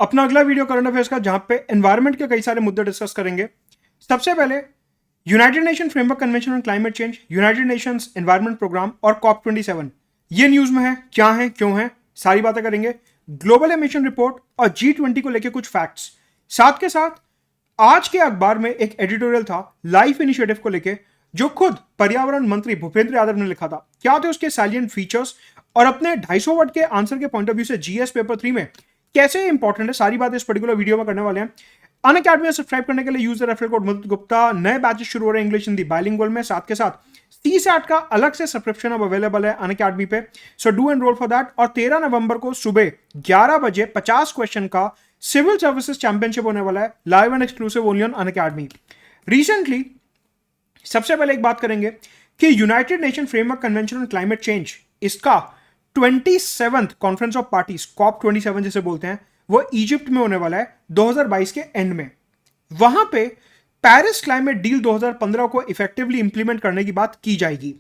अपना अगला video current affairs का, जहां पे एनवायरमेंट के कई सारे मुद्दे डिस्कस करेंगे। सबसे पहले United Nation Framework Convention on Climate Change, United Nations Environment Programme और कॉप 27 ये न्यूज में है, क्या है, क्यों है, सारी बातें करेंगे। ग्लोबल एमिशन रिपोर्ट और G20 को लेकर कुछ फैक्ट्स, साथ के साथ आज के अखबार में एक एडिटोरियल था लाइफ इनिशिएटिव को लेकर, जो खुद पर्यावरण मंत्री भूपेंद्र यादव ने लिखा था। क्या थे उसके सैलिएंट फीचर्स और अपने 250 वर्ड के आंसर के पॉइंट ऑफ व्यू से जीएस पेपर 3 में कैसे इंपॉर्टेंट है, सारी बातें इस पर्टिकुलर वीडियो में करने वाले हैं। अनअकैडमी में सब्सक्राइब करने के लिए यूज द रेफरल कोड मुदित गुप्ता। नए बैचेस शुरू हो रहे हैं इंग्लिश हिंदी बाइलिंगुअल में, साथ के साथ 30 का अलग से सब्सक्रिप्शन अब अवेलेबल है अनअकैडमी पे, so do enrol for that. और 13 नवंबर को सुबह 11 बजे 50 क्वेश्चन का सिविल सर्विसेज चैंपियनशिप होने वाला है, live and exclusive only on Unacademy. Recently सबसे पहले एक बात करेंगे कि United Nation Framework Convention on Climate change, इसका 27th conference of parties, corp 27 जिसे बोलते हैं, वो इजिप्ट में होने वाला है 2022 के एंड में। वहां पे पेरिस क्लाइमेट डील 2015 को इफेक्टिवली इंप्लीमेंट करने की बात की जाएगी।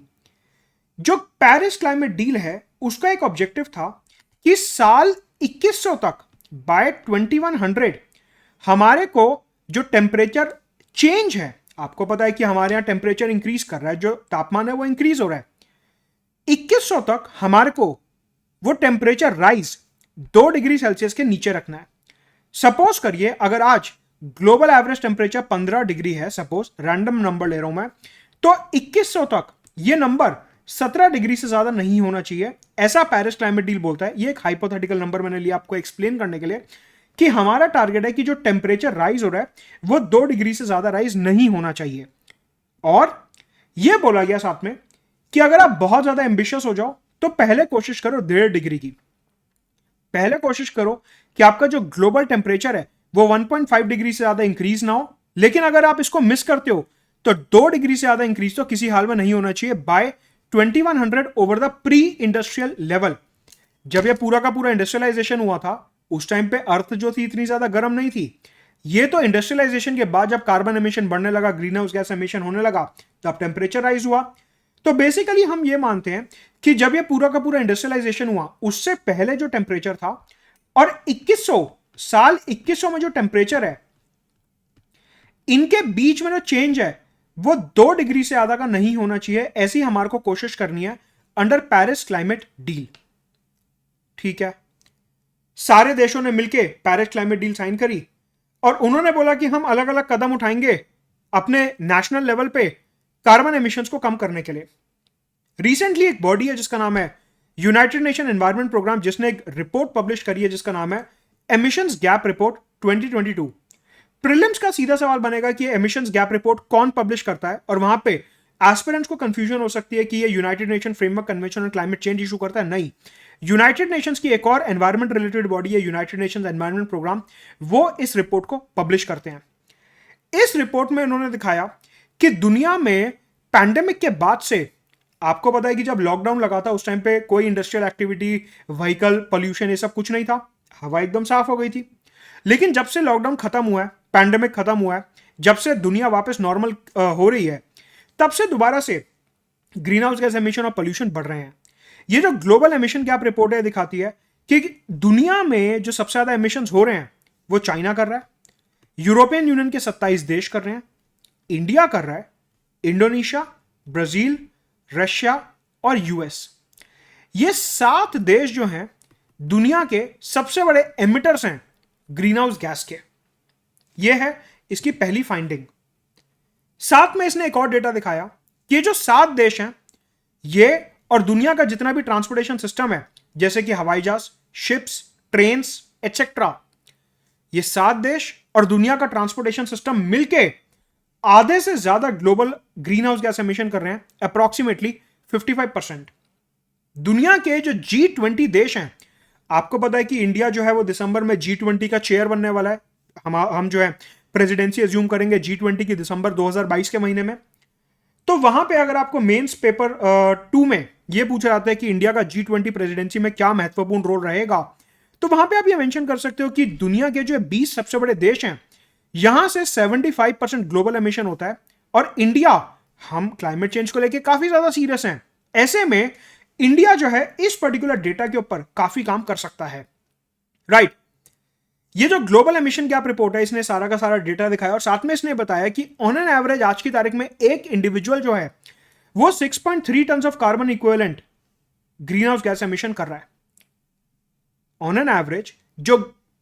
जो पेरिस क्लाइमेट डील है उसका एक ऑब्जेक्टिव था कि साल 2100 तक, बाय 2100, हमारे को जो टेम्परेचर चेंज है, आपको पता है कि हमारे यहां टेम्परेचर इंक्रीज कर रहा है, जो तापमान है वो इंक्रीज हो रहा है, 2100 तक हमारे को वो टेम्परेचर राइज 2 डिग्री सेल्सियस के नीचे रखना है। सपोज करिए अगर आज ग्लोबल एवरेज टेम्परेचर 15 डिग्री है, सपोज रैंडम नंबर ले रहा हूं मैं, तो 2100 तक ये नंबर 17 डिग्री से ज्यादा नहीं होना चाहिए, ऐसा पेरिस क्लाइमेट डील बोलता है। ये एक हाइपोथेटिकल नंबर मैंने लिया आपको एक्सप्लेन करने के लिए कि हमारा टारगेट है कि जो टेम्परेचर राइज हो रहा है वो 2 डिग्री से ज्यादा राइज नहीं होना चाहिए। और यह बोला गया साथ में कि अगर आप बहुत ज्यादा एम्बिशियस हो जाओ तो पहले कोशिश करो 1.5 डिग्री की, पहले कोशिश करो कि आपका जो ग्लोबल टेम्परेचर है वो 1.5 डिग्री से ज्यादा इंक्रीज ना हो। लेकिन अगर आप इसको मिस करते हो तो 2 डिग्री से ज्यादा इंक्रीज तो किसी हाल में नहीं होना चाहिए by 2100 over the pre industrial level. जब यह पूरा का पूरा इंडस्ट्रियलाइजेशन हुआ था उस टाइम पे अर्थ जो थी इतनी ज्यादा गर्म नहीं थी। ये तो इंडस्ट्रियलाइजेशन के बाद जब कार्बन एमिशन बढ़ने लगा, ग्रीन हाउस गैस एमिशन होने लगा, तब टेम्परेचर राइज हुआ। तो बेसिकली हम ये मानते हैं कि जब ये पूरा का पूरा इंडस्ट्रियलाइजेशन हुआ उससे पहले जो टेम्परेचर था और 2100 साल 2100 में जो टेम्परेचर है, इनके बीच में जो चेंज है वो 2 डिग्री से ज्यादा का नहीं होना चाहिए। ऐसी हमारे को कोशिश करनी है अंडर पेरिस क्लाइमेट डील। ठीक है, सारे देशों ने मिलकर पेरिस क्लाइमेट डील साइन करी और उन्होंने बोला कि हम अलग अलग कदम उठाएंगे अपने नेशनल लेवल पे कार्बन एमिशंस को कम करने के लिए। रिसेंटली एक बॉडी है जिसका नाम है यूनाइटेड नेशन एनवायरमेंट प्रोग्राम, जिसने एक रिपोर्ट पब्लिश करी है जिसका नाम है एमिशंस गैप रिपोर्ट 2022। प्रीलिम्स का सीधा सवाल बनेगा कि एमिशंस गैप रिपोर्ट कौन पब्लिश करता है, और वहां पे एस्पिरेंट्स को कंफ्यूजन हो सकती है कि ये United Nation Framework Convention on Climate change issue करता है। नहीं, यूनाइटेड नेशंस की एक और एनवायरमेंट रिलेटेड बॉडी है यूनाइटेड नेशंस एनवायरमेंट प्रोग्राम, वो इस रिपोर्ट को पब्लिश करते हैं। इस रिपोर्ट में उन्होंने दिखाया कि दुनिया में पैंडेमिक के बाद से, आपको पता है कि जब लॉकडाउन लगा था उस टाइम पे कोई इंडस्ट्रियल एक्टिविटी, व्हीकल पॉल्यूशन, ये सब कुछ नहीं था, हवा एकदम साफ हो गई थी। लेकिन जब से लॉकडाउन खत्म हुआ है, पैंडेमिक खत्म हुआ है, जब से दुनिया वापस नॉर्मल हो रही है, तब से दोबारा से ग्रीन हाउस गैस एमिशन और पॉल्यूशन बढ़ रहे हैं। ये जो ग्लोबल एमिशन गैप रिपोर्ट है दिखाती है कि दुनिया में जो सबसे ज्यादा एमिशन हो रहे हैं वो चाइना कर रहा है, यूरोपियन यूनियन के 27 देश कर रहे हैं, इंडिया कर रहा है, इंडोनेशिया, ब्राजील, रशिया और यूएस, ये 7 देश जो हैं दुनिया के सबसे बड़े एमिटर्स हैं ग्रीन हाउस गैस के। ये है इसकी पहली फाइंडिंग। साथ में इसने एक और डेटा दिखाया कि ये जो 7 देश हैं, ये और दुनिया का जितना भी ट्रांसपोर्टेशन सिस्टम है, जैसे कि हवाई जहाज, शिप्स, ट्रेन्स एटसेट्रा, ये 7 देश और दुनिया का ट्रांसपोर्टेशन सिस्टम मिलके आधे से ज्यादा global green house gas emission कर रहे हैं, अप्रोक्सीमेटली 55%। दुनिया के जो G20 देश हैं, आपको पता है कि इंडिया जो है वो दिसंबर में G20 का चेयर बनने वाला है। हम जो है प्रेसिडेंसी अज्यूम करेंगे G20 की दिसंबर 2022 के महीने में। तो वहां पे अगर आपको मेंस पेपर 2 में ये पूछा जाता है कि इंडिया का G20 प्रेसिडेंसी में क्या महत्वपूर्ण रोल रहेगा, तो वहां पे आप ये मेंशन कर सकते हो कि दुनिया के जो 20 सबसे बड़े देश हैं, यहां से 75% ग्लोबल एमिशन होता है, और इंडिया, हम क्लाइमेट चेंज को लेकर काफी ज्यादा सीरियस हैं। ऐसे में इंडिया जो है इस पर्टिकुलर डेटा के ऊपर काफी काम कर सकता है, राइट। ये जो ग्लोबल एमिशन गैप रिपोर्ट है, इसने सारा का सारा डेटा दिखाया और साथ में इसने बताया कि ऑन एन एवरेज आज की तारीख में एक इंडिविजुअल जो है वो 6.3 ton of carbon equivalent greenhouse gas emission कर रहा है। ऑन एन एवरेज जो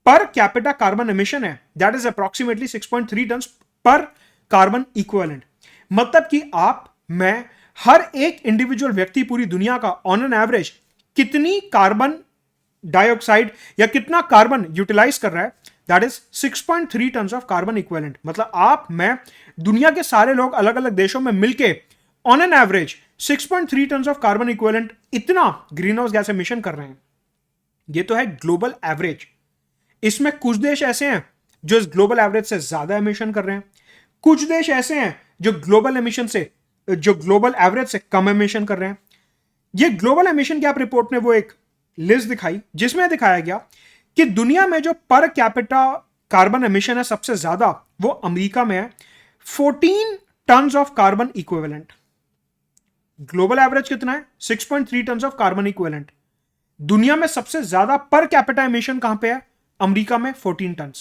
पर कैपिटा कार्बन एमिशन है that is approximately 6.3 ton per carbon equivalent. मतलब कि आप, मैं, हर एक इंडिविजुअल व्यक्ति पूरी दुनिया का ऑन एन एवरेज कितनी कार्बन डाइऑक्साइड या कितना कार्बन यूटिलाइज कर रहा है, that is 6.3 ton of carbon equivalent. मतलब आप, मैं, दुनिया के सारे लोग अलग अलग देशों में मिलके on an average 6.3 ton of carbon equivalent इतना ग्रीन हाउस गैस एमिशन कर रहे हैं। ये तो है ग्लोबल एवरेज। इसमें कुछ देश ऐसे हैं जो इस ग्लोबल एवरेज से ज्यादा एमिशन कर रहे हैं, कुछ देश ऐसे हैं जो ग्लोबल एवरेज से कम एमिशन कर रहे हैं। ये ग्लोबल एमिशन गैप रिपोर्ट ने वो एक लिस्ट दिखाई जिसमें दिखाया गया कि दुनिया में जो पर कैपिटा कार्बन एमिशन है सबसे ज्यादा वो अमेरिका में है, 14 ton of carbon equivalent. Global average कितना है? 6.3 टन ऑफ कार्बन इक्विवेलेंट। दुनिया में सबसे ज्यादा पर कैपिटा एमिशन कहां पे है? अमेरिका में 14 टन।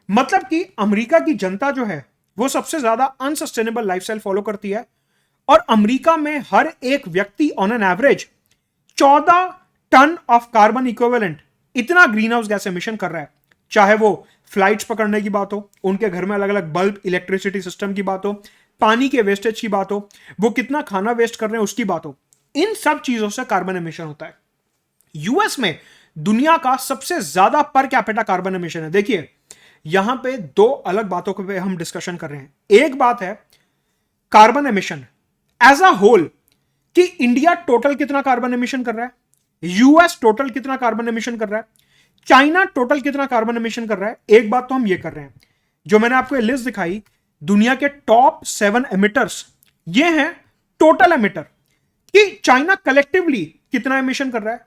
मतलब कि अमेरिका की जनता जो है वो सबसे ज्यादा अनसस्टेनेबल लाइफस्टाइल फॉलो करती है और अमेरिका में हर एक व्यक्ति on an average 14 ton of carbon equivalent इतना ग्रीन हाउस गैस एमिशन कर रहा है। चाहे वो फ्लाइट्स पकड़ने की बात हो, उनके घर में अलग अलग बल्ब इलेक्ट्रिसिटी सिस्टम की बात हो, पानी के वेस्टेज की बात हो, वो कितना खाना वेस्ट कर रहे हैं उसकी बात हो, इन सब चीजों से कार्बन एमिशन होता है। यूएस में दुनिया का सबसे ज्यादा पर कैपिटा कार्बन एमिशन है। देखिए यहां पे दो अलग बातों पे हम डिस्कशन कर रहे हैं। एक बात है carbon emission as a whole कि इंडिया टोटल कितना कार्बन एमिशन कर रहा है, यूएस टोटल कितना कार्बन एमिशन कर रहा है, चाइना टोटल कितना कार्बन एमिशन कर रहा है। एक बात तो हम ये कर रहे हैं, जो मैंने आपको लिस्ट दिखाई दुनिया के टॉप 7 एमिटर्स, ये हैं टोटल एमिटर कि चाइना कलेक्टिवली कितना एमिशन कर रहा है,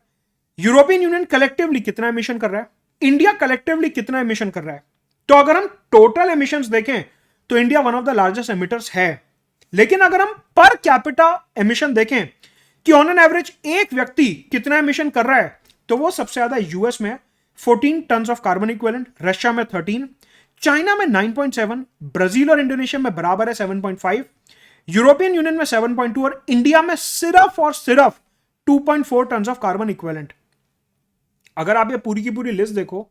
यूरोपियन यूनियन कलेक्टिवली कितना एमिशन कर रहा है, इंडिया कलेक्टिवली कितना एमिशन कर रहा है। तो अगर हम टोटल एमिशंस देखें तो India one of the largest emitters है। लेकिन अगर हम पर कैपिटा एमिशन देखें कि ऑन एन एवरेज एक व्यक्ति कितना एमिशन कर रहा है, तो वो सबसे ज्यादा यूएस में 14 ton of carbon equivalent, Russia में 13, चाइना में 9.7, ब्राजील और इंडोनेशिया में बराबर है 7.5, यूरोपियन यूनियन में 7.2 और इंडिया में सिर्फ और सिर्फ 2.4 टन ऑफ कार्बन इक्विवेलेंट। अगर आप ये पूरी की पूरी लिस्ट देखो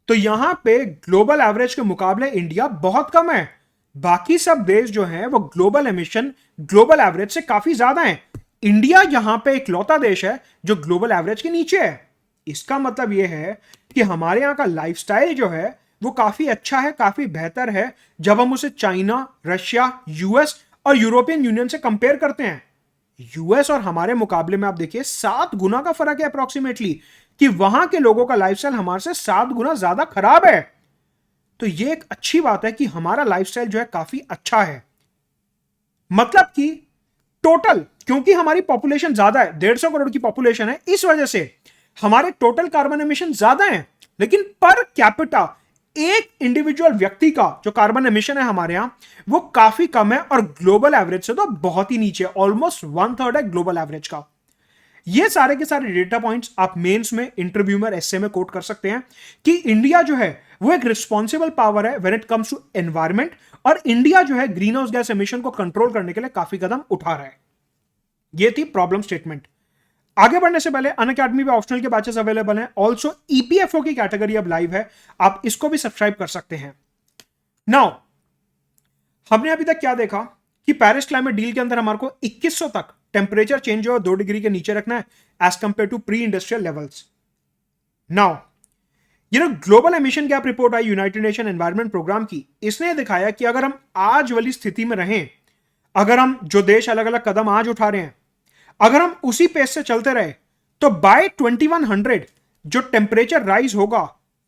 तो यहां पे ग्लोबल एवरेज के मुकाबले इंडिया बहुत कम है। बाकी सब देश जो हैं वो ग्लोबल एमिशन ग्लोबल एवरेज से काफी ज्यादा है। इंडिया यहां पे इकलौता देश है जो ग्लोबल एवरेज के नीचे है। इसका मतलब यह है कि हमारे यहां का लाइफस्टाइल जो है वो काफी अच्छा है, काफी बेहतर है जब हम उसे चाइना, रशिया, यूएस और यूरोपियन यूनियन से कंपेयर करते हैं। यूएस और हमारे मुकाबले में आप देखिए 7 गुना का फर्क है अप्रोक्सीमेटली, कि वहां के लोगों का लाइफस्टाइल हमारे से 7 गुना ज्यादा खराब है। तो यह एक अच्छी बात है कि हमारा लाइफस्टाइल जो है काफी अच्छा है। मतलब कि टोटल, क्योंकि हमारी पॉपुलेशन ज्यादा है, 150 करोड़ की पॉपुलेशन है, इस वजह से हमारे टोटल कार्बन एमिशन ज्यादा है। लेकिन पर कैपिटा एक इंडिविजुअल व्यक्ति का जो कार्बन एमिशन है हमारे यहां वो काफी कम है और ग्लोबल एवरेज से तो बहुत ही नीचे, ऑलमोस्ट 1/3 है ग्लोबल एवरेज का। ये सारे के सारे डेटा पॉइंट्स आप मेंस में, इंटरव्यू में, एस्से में कोट कर सकते हैं कि इंडिया जो है वो एक रिस्पॉन्सिबल पावर है when it comes to environment, और इंडिया जो है ग्रीन हाउस गैस एमिशन को कंट्रोल करने के लिए काफी कदम उठा रहा है। ये थी प्रॉब्लम स्टेटमेंट। आगे बढ़ने से पहले अनअकैडमी पे ऑप्शनल के बैचेस अवेलेबल हैं। ऑल्सो ईपीएफओ की कैटेगरी अब लाइव है, आप इसको भी सब्सक्राइब कर सकते हैं। नाउ हमने अभी तक क्या देखा कि पेरिस क्लाइमेट डील के अंदर हमारे को 2100 तक टेम्परेचर चेंज हो 2 डिग्री के नीचे रखना है as compare to pre industrial levels. Now global emission gap report आई यूनाइटेड नेशन एनवायरनमेंट प्रोग्राम की, इसने दिखाया कि अगर हम आज वाली स्थिति में रहें, अगर हम जो देश अलग अलग कदम आज उठा रहे हैं, अगर हम उसी पेस से चलते रहे तो बाय 2100 जो टेम्परेचर राइज होगा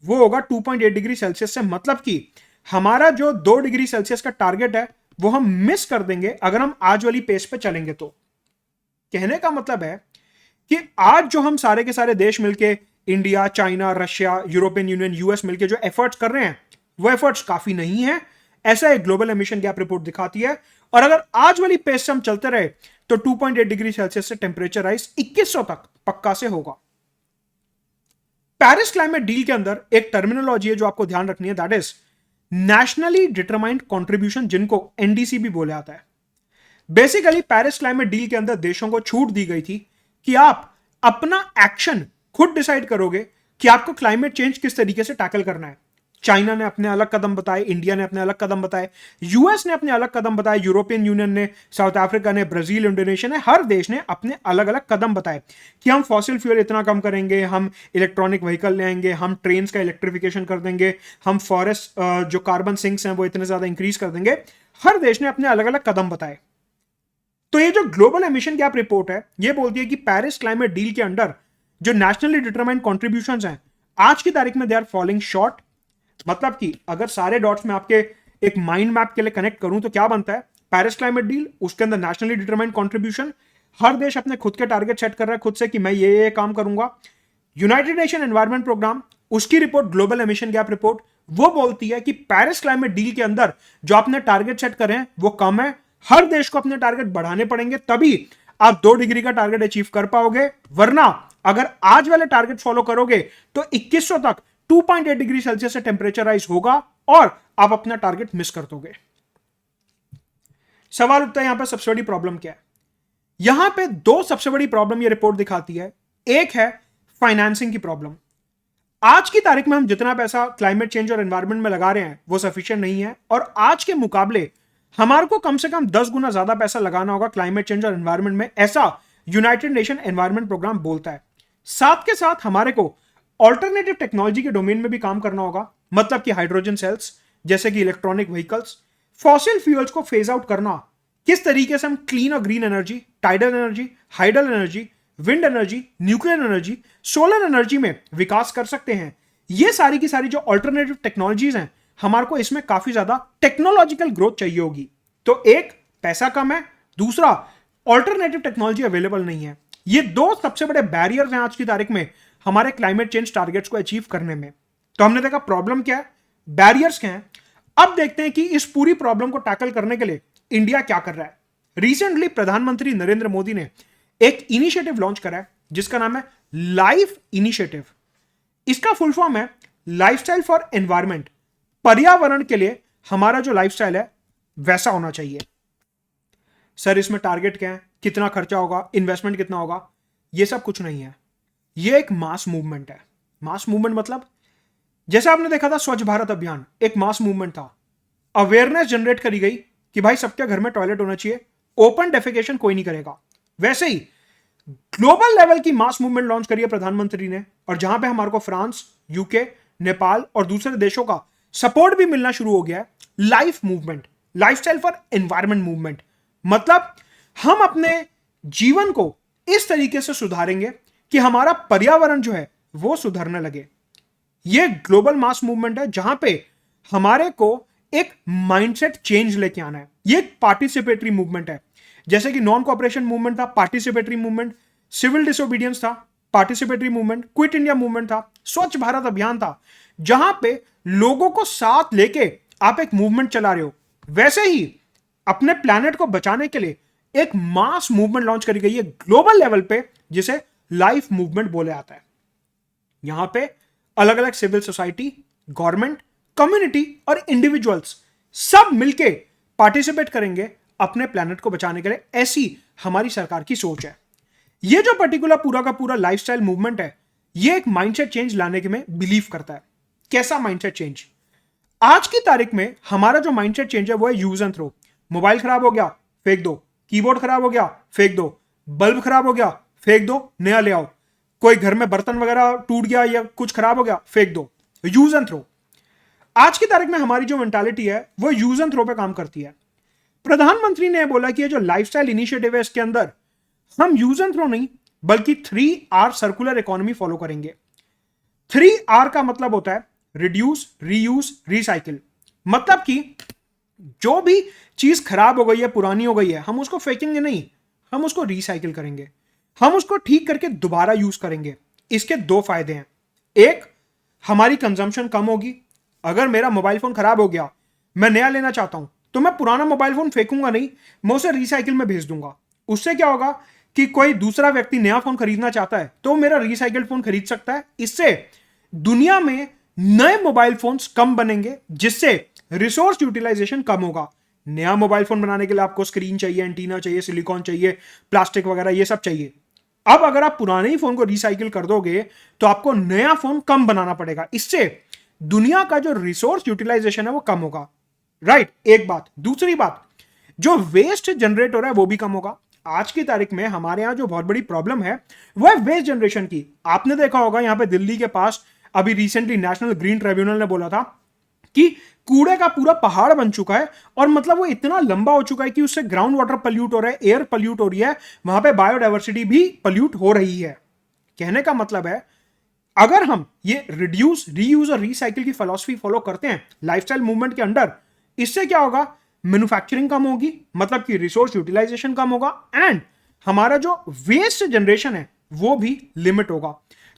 वो होगा 2.8 डिग्री सेल्सियस से। मतलब कि हमारा जो 2 डिग्री सेल्सियस का टारगेट है वो हम मिस कर देंगे अगर हम आज वाली पेस पे चलेंगे। तो कहने का मतलब है कि आज जो हम सारे के सारे देश मिलके, India, China, Russia, European union, US मिलके जो एफर्ट्स कर रहे हैं वो एफर्ट्स काफी नहीं है, ऐसा एक ग्लोबल एमिशन गैप रिपोर्ट दिखाती है। और अगर आज वाली पेस से हम चलते रहे तो 2.8 डिग्री सेल्सियस से टेम्परेचर राइज 2100 तक पक्का से होगा। पेरिस क्लाइमेट डील के अंदर एक टर्मिनोलॉजी है जो आपको ध्यान रखनी है, that is nationally determined contribution, जिनको एनडीसी भी बोला जाता है। बेसिकली पेरिस क्लाइमेट डील के अंदर देशों को छूट दी गई थी कि आप अपना एक्शन खुद डिसाइड करोगे कि आपको क्लाइमेट चेंज किस तरीके से टैकल करना है। चाइना ने अपने अलग कदम बताए, इंडिया ने अपने अलग कदम बताए, यूएस ने अपने अलग कदम बताए, यूरोपियन यूनियन ने, साउथ अफ्रीका ने, ब्राजील, इंडोनेशिया ने, हर देश ने अपने अलग अलग कदम बताए कि हम फॉसिल फ्यूल इतना कम करेंगे, हम इलेक्ट्रॉनिक व्हीकल ले आएंगे, हम ट्रेन का इलेक्ट्रिफिकेशन कर देंगे, हम फॉरेस्ट जो कार्बन सिंक्स हैं वो इतने ज्यादा इंक्रीज कर देंगे। हर देश ने अपने अलग अलग कदम बताए। तो ये जो ग्लोबल एमिशन गैप रिपोर्ट है ये बोलती है कि पेरिस क्लाइमेट डील के अंडर जो नेशनली डिटरमाइंड कॉन्ट्रीब्यूशंस हैं आज की तारीख में दे आर फॉलिंग शॉर्ट। मतलब कि अगर सारे डॉट्स में आपके एक माइंड मैप के लिए कनेक्ट करूं तो क्या बनता है, पेरिस क्लाइमेट डील, उसके अंदर नेशनली डिटरमाइंड कंट्रीब्यूशन, हर देश अपने खुद के टारगेट सेट कर रहा है खुद से कि मैं ये काम करूंगा। यूनाइटेड नेशन एनवायरमेंट प्रोग्राम, उसकी report global emission gap report, वो बोलती है कि पेरिस क्लाइमेट डील के अंदर जो आपने टारगेट सेट करे हैं वो कम है, हर देश को अपने टारगेट बढ़ाने पड़ेंगे, तभी आप 2 डिग्री का टारगेट अचीव कर पाओगे। वरना अगर आज वाले टारगेट फॉलो करोगे तो 2100 तक 2.8 डिग्री सेल्सियस से टेम्परेचर राइज होगा और आप अपना टारगेट मिस कर दोगे। सवाल उठता है यहां पर सबसे बड़ी प्रॉब्लम क्या है। यहां पे 2 सबसे बड़ी प्रॉब्लम ये रिपोर्ट दिखाती है। एक है फाइनेंसिंग की प्रॉब्लम। आज की तारीख में हम जितना पैसा क्लाइमेट चेंज और एनवायरमेंट में लगा रहे हैं वो सफिशिएंट नहीं है, और आज के मुकाबले हमारे को कम से कम 10 गुना ज्यादा पैसा लगाना होगा क्लाइमेट चेंज और एनवायरमेंट में, ऐसा यूनाइटेड नेशन एनवायरमेंट प्रोग्राम बोलता है। साथ के साथ हमारे को ऑल्टरनेटिव टेक्नोलॉजी के डोमेन में भी काम करना होगा, मतलब कि हाइड्रोजन सेल्स जैसे कि इलेक्ट्रॉनिक व्हीकल्स, फॉसिल फ्यूल्स को फेज आउट करना, किस तरीके से हम क्लीन और green energy, tidal energy, hydel energy, wind energy, nuclear energy, solar energy में विकास कर सकते हैं। ये सारी की सारी जो ऑल्टरनेटिव टेक्नोलॉजीज हैं हमारे को इसमें काफी ज्यादा टेक्नोलॉजिकल ग्रोथ चाहिए होगी। तो एक, पैसा कम है, दूसरा ऑल्टरनेटिव टेक्नोलॉजी अवेलेबल नहीं है। ये 2 सबसे बड़े बैरियर्स हैं आज की तारीख में हमारे क्लाइमेट चेंज टारगेट्स को अचीव करने में। तो हमने देखा प्रॉब्लम क्या है, बैरियर्स क्या हैं। अब देखते हैं कि इस पूरी प्रॉब्लम को टैकल करने के लिए इंडिया क्या कर रहा है। रिसेंटली प्रधानमंत्री नरेंद्र मोदी ने एक इनिशिएटिव लॉन्च करा है जिसका नाम है लाइफ इनिशिएटिव। इसका फुल फॉर्म है लाइफस्टाइल फॉर एनवायरमेंट। पर्यावरण के लिए हमारा जो लाइफस्टाइल है वैसा होना चाहिए। सर इसमें टारगेट क्या है, कितना खर्चा होगा, इन्वेस्टमेंट कितना होगा, यह सब कुछ नहीं है। यह एक मास मूवमेंट है। मास मूवमेंट मतलब जैसे आपने देखा था स्वच्छ भारत अभियान एक मास मूवमेंट था, अवेयरनेस जनरेट करी गई कि भाई सबके घर में टॉयलेट होना चाहिए, ओपन डेफिकेशन कोई नहीं करेगा। वैसे ही ग्लोबल लेवल की मास मूवमेंट लॉन्च करी है प्रधानमंत्री ने, और जहां पे हमारे को फ्रांस, यूके, नेपाल और दूसरे देशों का सपोर्ट भी मिलना शुरू हो गया है। Life movement, lifestyle for environment movement, मतलब हम अपने जीवन को इस तरीके से सुधारेंगे कि हमारा पर्यावरण जो है वो सुधरने लगे। ये ग्लोबल मास मूवमेंट है जहां पे हमारे को एक माइंडसेट चेंज लेके आना है। ये एक पार्टिसिपेटरी मूवमेंट है, जैसे कि नॉन कोऑपरेशन मूवमेंट था, पार्टिसिपेटरी मूवमेंट, सिविल डिसोबीडियंस था, participatory movement, quit India movement था, स्वच्छ भारत अभियान था, जहां पे लोगों को साथ लेके आप एक मूवमेंट चला रहे हो। वैसे ही अपने प्लैनेट को बचाने के लिए एक मास मूवमेंट लॉन्च करी गई है ग्लोबल लेवल पे जिसे लाइफ मूवमेंट बोले आता है। यहां पे अलग अलग सिविल सोसाइटी, गवर्नमेंट, कम्युनिटी और इंडिविजुअल्स सब मिलके पार्टिसिपेट करेंगे अपने प्लैनेट को बचाने के लिए। ऐसी हमारी सरकार की सोच है। ये जो पर्टिकुलर पूरा का पूरा लाइफस्टाइल मूवमेंट है ये एक माइंडसेट चेंज लाने के में बिलीव करता है। कैसा माइंडसेट चेंज? आज की तारीख में हमारा जो माइंडसेट चेंज है वो है यूज एंड थ्रो। मोबाइल खराब हो गया फेंक दो, कीबोर्ड खराब हो गया फेंक दो, बल्ब खराब हो गया फेंक दो, नया ले आओ, कोई घर में बर्तन वगैरह टूट गया या कुछ खराब हो गया फेंक दो, यूज एंड थ्रो। आज की तारीख में हमारी जो मेंटालिटी है वो यूज एंड थ्रो पे काम करती है। प्रधानमंत्री ने बोला कि ये जो लाइफस्टाइल इनिशिएटिव है इसके अंदर हम यूज एंड थ्रो नहीं बल्कि 3R सर्कुलर इकोनॉमी फॉलो करेंगे। 3R का मतलब होता है रिड्यूस, रीयूज, रिसाइकिल। मतलब कि जो भी चीज खराब हो गई है, पुरानी हो गई है, हम उसको फेंकेंगे नहीं, हम उसको रिसाइकिल करेंगे, हम उसको ठीक करके दोबारा यूज करेंगे। इसके 2 फायदे हैं। एक, हमारी कंजम्पशन कम होगी। अगर मेरा मोबाइल फोन खराब हो गया, मैं नया लेना चाहता हूं, तो मैं पुराना मोबाइल फोन फेंकूंगा नहीं, मैं उसे रिसाइकिल में भेज दूंगा। उससे क्या होगा कि कोई दूसरा व्यक्ति नया फोन खरीदना चाहता है तो मेरा रिसाइकिल्ड फोन खरीद सकता है। इससे दुनिया में नए मोबाइल फोन्स कम बनेंगे, जिससे रिसोर्स यूटिलाइजेशन कम होगा। नया मोबाइल फोन बनाने के लिए आपको स्क्रीन चाहिए, एंटीना चाहिए, सिलिकॉन चाहिए, प्लास्टिक वगैरह ये सब चाहिए। अब अगर आप पुराने ही फोन को रिसाइकिल कर दोगे तो आपको नया फोन कम बनाना पड़ेगा। इससे दुनिया का जो रिसोर्स यूटिलाइजेशन है वो कम होगा। राइट, एक बात। दूसरी बात, जो वेस्ट जनरेट हो रहा है वो भी कम होगा। आज की तारीख में हमारे यहां जो बहुत बड़ी प्रॉब्लम है वो है वेस्ट जनरेशन की। आपने देखा होगा यहां पे दिल्ली के पास अभी रिसेंटली नेशनल ग्रीन ट्रिब्यूनल ने बोला था कि कूड़े का पूरा पहाड़ बन चुका है, और मतलब वो इतना लंबा हो चुका है कि उससे ग्राउंड वाटर पल्यूट हो रहा है, एयर पल्यूट हो रही है, वहां पे बायोडाइवर्सिटी भी पल्यूट हो रही है। कहने का मतलब है, अगर हम ये रिड्यूस, रीयूज और रिसाइकिल की फिलॉसफी फॉलो करते हैं लाइफस्टाइल मूवमेंट के अंडर, इससे क्या होगा, मैन्युफैक्चरिंग कम होगी, मतलब कि रिसोर्स यूटिलाइजेशन कम होगा, एंड हमारा जो वेस्ट जनरेशन है वो भी लिमिट होगा।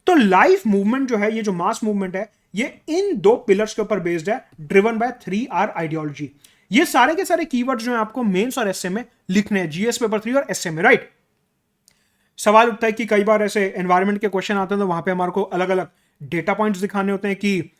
तो लाइफ मूवमेंट जो है, ये जो मास मूवमेंट है, ये इन दो पिलर्स के ऊपर बेस्ड है, ड्रिवन बाय 3R आइडियोलॉजी। ये सारे के सारे कीवर्ड्स जो है आपको मेंस और एसए में लिखने हैं, जीएस पेपर 3 और एसए में। राइट, सवाल उठता है कि कई बार ऐसे एनवायरनमेंट के क्वेश्चन आते हैं तो वहां पे हमारे को अलग अलग डेटा पॉइंट्स दिखाने होते हैं कि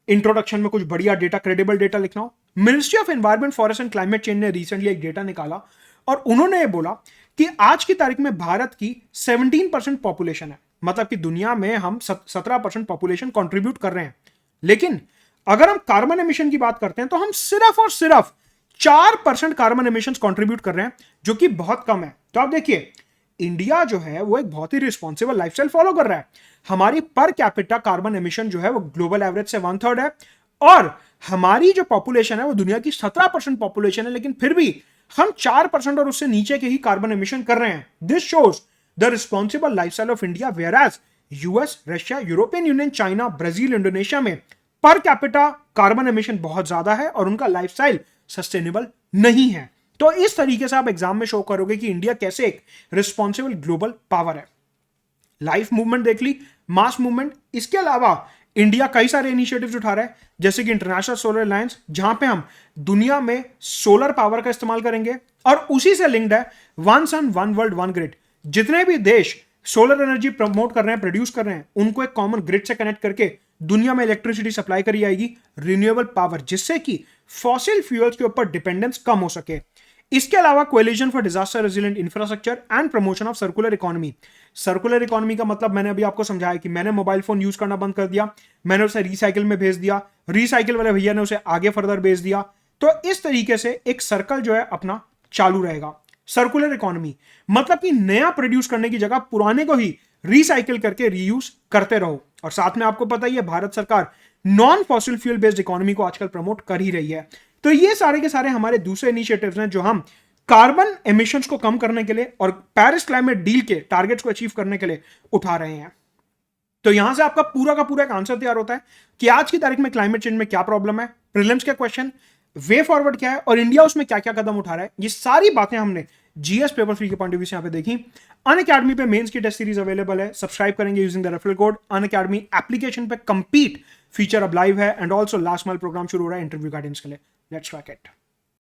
इंट्रोडक्शन में कुछ बढ़िया डेटा, क्रेडिबल डेटा लिखना हो। Ministry of environment, forest and climate change ने रिसेंटली एक डेटा निकाला और उन्होंने ये बोला कि आज की तारीख में भारत की 17% पॉपुलेशन है, मतलब कि दुनिया में हम 17% पॉपुलेशन कंट्रीब्यूट कर रहे हैं। लेकिन अगर हम कार्बन एमिशन की बात करते हैं तो हम सिर्फ और सिर्फ 4% कार्बन एमिशन कंट्रीब्यूट कर रहे हैं, जो कि बहुत कम है। तो आप देखिए, इंडिया जो है वो एक बहुत ही रिस्पॉन्सिबल लाइफस्टाइल फॉलो कर रहा है। हमारी पर कैपिटा कार्बन एमिशन जो है वो ग्लोबल एवरेज से 1/3 है, और हमारी जो पॉपुलेशन है वो दुनिया की 17% पॉपुलेशन है, लेकिन फिर भी हम 4% और उससे नीचे के ही कार्बन एमिशन कर रहे हैं। This shows the responsible lifestyle of India, whereas US, Russia, European Union, China, Brazil, Indonesia में पर कैपिटा कार्बन एमिशन बहुत ज्यादा है और उनका लाइफस्टाइल सस्टेनेबल नहीं है। तो इस तरीके से आप एग्जाम में शो करोगे कि इंडिया कैसे एक रिस्पॉन्सिबल ग्लोबल पावर है। लाइफ मूवमेंट देख ली, मास मूवमेंट। इसके अलावा इंडिया कई सारे इनिशिएटिव्स उठा रहा है, जैसे कि इंटरनेशनल सोलर अलायंस, जहां पे हम दुनिया में सोलर पावर का इस्तेमाल करेंगे, और उसी से लिंक्ड है one sun one world one grid. जितने भी देश सोलर एनर्जी प्रमोट कर रहे हैं, प्रोड्यूस कर रहे हैं, उनको एक कॉमन ग्रिड से कनेक्ट करके दुनिया में इलेक्ट्रिसिटी सप्लाई करी जाएगी, रिन्यूएबल पावर, जिससे कि फॉसिल फ्यूल्स के ऊपर डिपेंडेंस कम हो सके। इसके अलावा coalition for disaster resilient infrastructure and promotion of circular economy. Circular economy का मतलब मैंने अभी आपको समझाया कि मैंने मोबाइल फोन यूज करना बंद कर दिया, मैंने उसे रिसाइकिल में भेज दिया, रिसाइकिल वाले भैया ने उसे आगे फर्दर भेज दिया। तो इस तरीके से एक सर्कल जो है अपना चालू रहेगा। सर्कुलर इकोनॉमी मतलब कि नया प्रोड्यूस करने की जगह पुराने को ही रिसाइकिल करके रीयूज करते रहो। और साथ में आपको पता ही है, भारत सरकार non fossil fuel based economy को आजकल प्रमोट कर ही रही है। तो ये सारे के सारे हमारे दूसरे इनिशिएटिव्स हैं जो हम कार्बन एमिशंस को कम करने के लिए और पेरिस क्लाइमेट डील के टारगेट्स को अचीव करने के लिए उठा रहे हैं। तो यहां से आपका पूरा का पूरा एक आंसर तैयार होता है कि आज की तारीख में क्लाइमेट चेंज में क्या प्रॉब्लम है, प्रीलिम्स के क्वेश्चन, वे फॉरवर्ड क्या है, और इंडिया उसमें क्या क्या कदम उठा रहा है। ये सारी बातें हमने जीएस पेपर 3 के पॉइंट ऑफ व्यू से यहां पे देखी। अनअकैडमी पे मेंस की टेस्ट सीरीज अवेलेबल है, सब्सक्राइब करेंगे using the referral code Unacademy. Application पे कंप्लीट फीचर अब लाइव है, and also last mile programme शुरू हो रहा है इंटरव्यू गाइडेंस के लिए। Let's crack it.